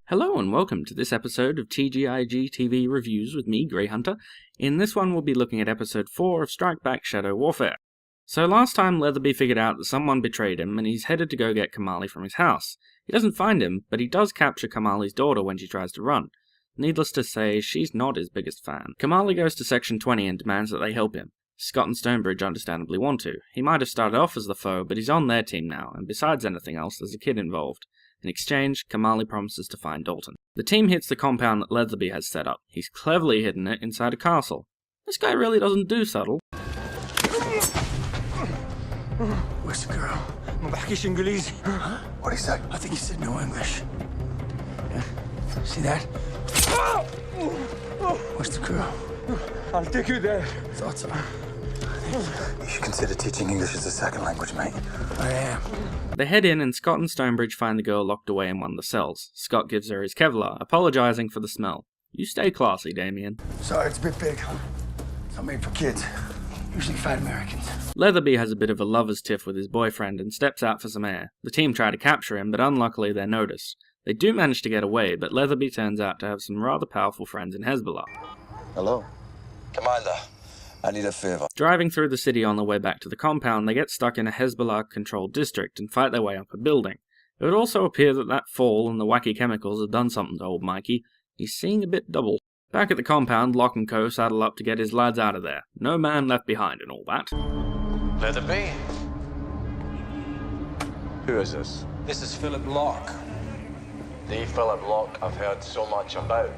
Hello and welcome to this episode of TGIG TV Reviews with me, GreyHunter. In this one we'll be looking at episode 4 of Strike Back Shadow Warfare. So last time Leatherby figured out that someone betrayed him and he's headed to go get Kamali from his house. He doesn't find him, but he does capture Kamali's daughter when she tries to run. Needless to say, she's not his biggest fan. Kamali goes to Section 20 and demands that they help him. Scott and Stonebridge understandably want to. He might have started off as the foe, but he's on their team now, and besides anything else, there's a kid involved. In exchange, Kamali promises to find Dalton. The team hits the compound that Leatherby has set up. He's cleverly hidden it inside a castle. This guy really doesn't do subtle. Where's the girl? Mabakish English. Huh? What'd he say? I think he said no English. Yeah. See that? Where's the girl? I'll take you there. Thoughts are. You should consider teaching English as a second language, mate. I am. They head in and Scott and Stonebridge find the girl locked away in one of the cells. Scott gives her his Kevlar, apologizing for the smell. You stay classy, Damien. Sorry, it's a bit big, huh? It's not made for kids. Usually fat Americans. Leatherby has a bit of a lover's tiff with his boyfriend and steps out for some air. The team try to capture him, but unluckily they're noticed. They do manage to get away, but Leatherby turns out to have some rather powerful friends in Hezbollah. Hello? Commander, I need a favor. Driving through the city on the way back to the compound, they get stuck in a Hezbollah-controlled district and fight their way up a building. It would also appear that that fall and the wacky chemicals have done something to old Mikey. He's seeing a bit double. Back at the compound, Locke and Co. saddle up to get his lads out of there. No man left behind and all that. Leatherby? Who is this? This is Philip Locke. The Philip Locke I've heard so much about.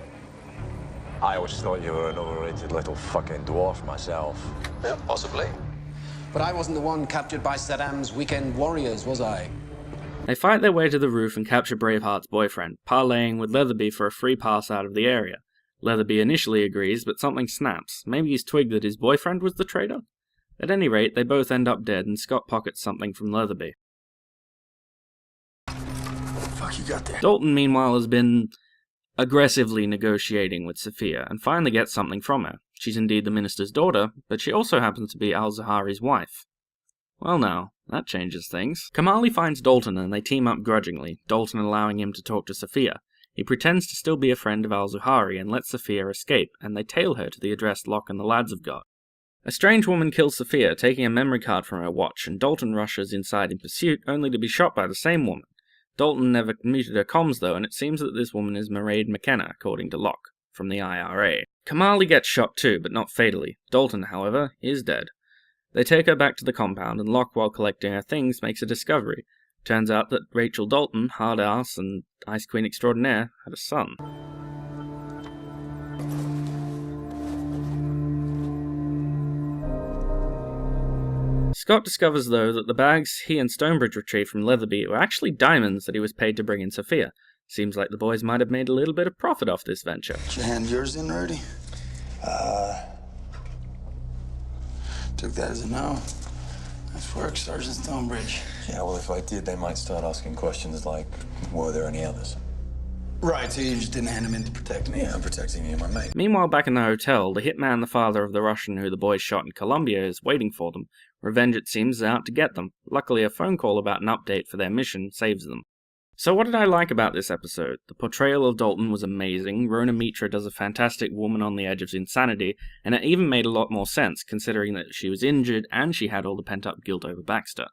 I always thought you were an overrated little fucking dwarf myself. Yeah, possibly. But I wasn't the one captured by Saddam's weekend warriors, was I? They fight their way to the roof and capture Braveheart's boyfriend, parleying with Leatherby for a free pass out of the area. Leatherby initially agrees, but something snaps. Maybe he's twigged that his boyfriend was the traitor? At any rate, they both end up dead and Scott pockets something from Leatherby. What the fuck you got there? Dalton, meanwhile, has been aggressively negotiating with Sophia and finally gets something from her. She's indeed the minister's daughter, but she also happens to be al-Zahari's wife. Well now, that changes things. Kamali finds Dalton and they team up grudgingly, Dalton allowing him to talk to Sophia. He pretends to still be a friend of al-Zahari and lets Sophia escape, and they tail her to the address Locke and the lads have got. A strange woman kills Sophia, taking a memory card from her watch, and Dalton rushes inside in pursuit, only to be shot by the same woman. Dalton never muted her comms though, and it seems that this woman is Mairead McKenna, according to Locke, from the IRA. Kamali gets shot too, but not fatally. Dalton, however, is dead. They take her back to the compound, and Locke, while collecting her things, makes a discovery. Turns out that Rachel Dalton, hard ass and Ice Queen extraordinaire, had a son. Scott discovers, though, that the bags he and Stonebridge retrieved from Leatherby were actually diamonds that he was paid to bring in Sophia. Seems like the boys might have made a little bit of profit off this venture. Did you hand yours in already? Took that as a no. Nice work, Sergeant Stonebridge. Yeah, well, if I did, they might start asking questions like, were there any others? Right, so you just didn't hand him in to protect me? Yeah, I'm protecting me and my mate. Meanwhile, back in the hotel, the hitman, the father of the Russian who the boys shot in Colombia, is waiting for them. Revenge, it seems, is out to get them. Luckily, a phone call about an update for their mission saves them. So what did I like about this episode? The portrayal of Dalton was amazing, Rona Mitra does a fantastic woman on the edge of insanity, and it even made a lot more sense, considering that she was injured and she had all the pent-up guilt over Baxter.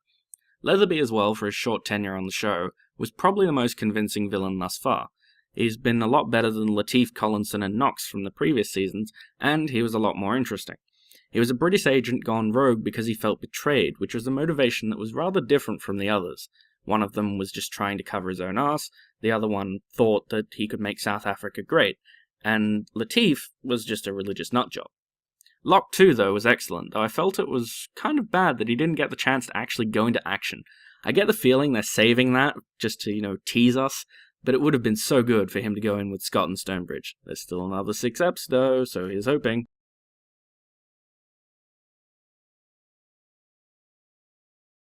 Leatherby as well, for his short tenure on the show, was probably the most convincing villain thus far. He's been a lot better than Lateef, Collinson and Knox from the previous seasons, and he was a lot more interesting. He was a British agent gone rogue because he felt betrayed, which was a motivation that was rather different from the others. One of them was just trying to cover his own arse, the other one thought that he could make South Africa great, and Lateef was just a religious nutjob. Locke too, though, was excellent, though I felt it was kind of bad that he didn't get the chance to actually go into action. I get the feeling they're saving that just to, tease us, but it would have been so good for him to go in with Scott and Stonebridge. There's still another 6 eps though, so here's hoping.